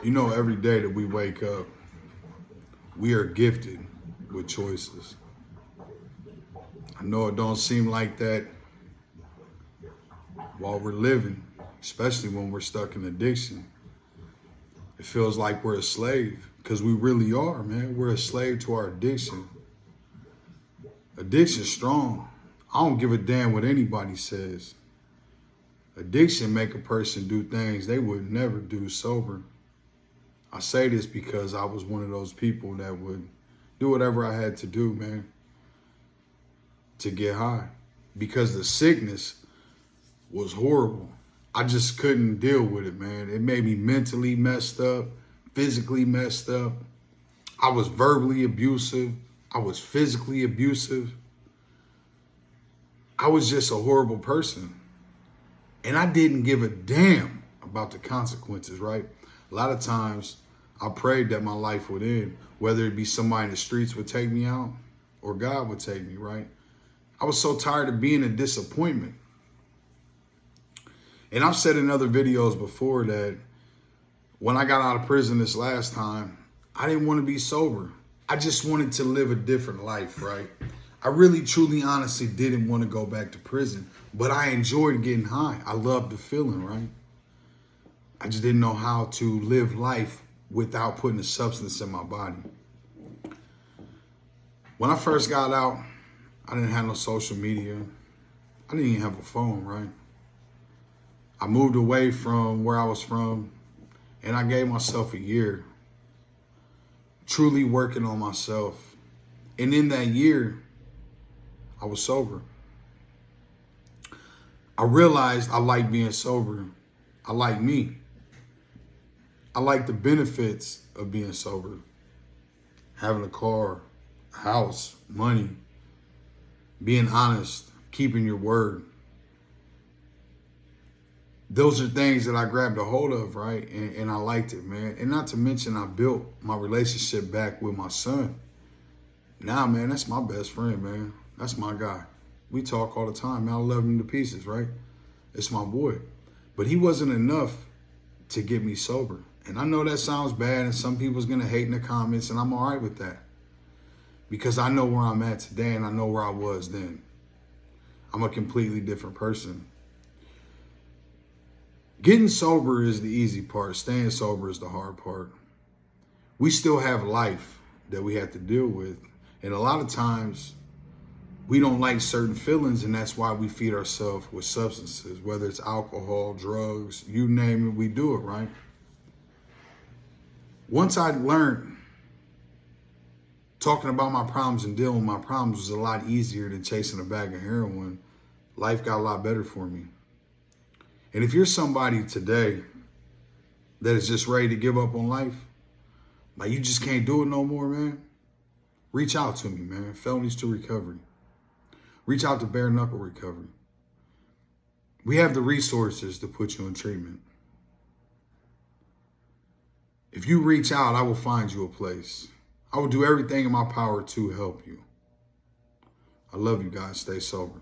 You know, every day that we wake up, we are gifted with choices. I know it don't seem like that while we're living, especially when we're stuck in addiction. It feels like we're a slave because we really are, man. We're a slave to our addiction. Addiction's strong. I don't give a damn what anybody says. Addiction make a person do things they would never do sober. I say this because I was one of those people that would do whatever I had to do, man, to get high. Because the sickness was horrible. I just couldn't deal with it, man. It made me mentally messed up, physically messed up. I was verbally abusive. I was physically abusive. I was just a horrible person. And I didn't give a damn about the consequences, right? A lot of times I prayed that my life would end, whether it be somebody in the streets would take me out or God would take me, right? I was so tired of being a disappointment. And I've said in other videos before that when I got out of prison this last time, I didn't want to be sober. I just wanted to live a different life, right? I really, truly, honestly didn't want to go back to prison, but I enjoyed getting high. I loved the feeling, right? I just didn't know how to live life without putting a substance in my body. When I first got out, I didn't have no social media. I didn't even have a phone, right? I moved away from where I was from, and I gave myself a year, truly working on myself. And in that year, I was sober. I realized I like being sober. I like me. I like the benefits of being sober. Having a car, a house, money, being honest, keeping your word. Those are things that I grabbed a hold of, right? And I liked it, man. And not to mention, I built my relationship back with my son. Now, man, that's my best friend, man. That's my guy. We talk all the time, man. I love him to pieces, right? It's my boy. But he wasn't enough to get me sober. And I know that sounds bad, and some people's going to hate in the comments, and I'm all right with that. Because I know where I'm at today, and I know where I was then. I'm a completely different person. Getting sober is the easy part. Staying sober is the hard part. We still have life that we have to deal with. And a lot of times we don't like certain feelings, and that's why we feed ourselves with substances, whether it's alcohol, drugs, you name it, we do it, right? Once I learned talking about my problems and dealing with my problems was a lot easier than chasing a bag of heroin, life got a lot better for me. And if you're somebody today that is just ready to give up on life, like you just can't do it no more, man, reach out to me, man. Felonies to Recovery. Reach out to Bare Knuckle Recovery. We have the resources to put you in treatment. If you reach out, I will find you a place. I will do everything in my power to help you. I love you guys. Stay sober.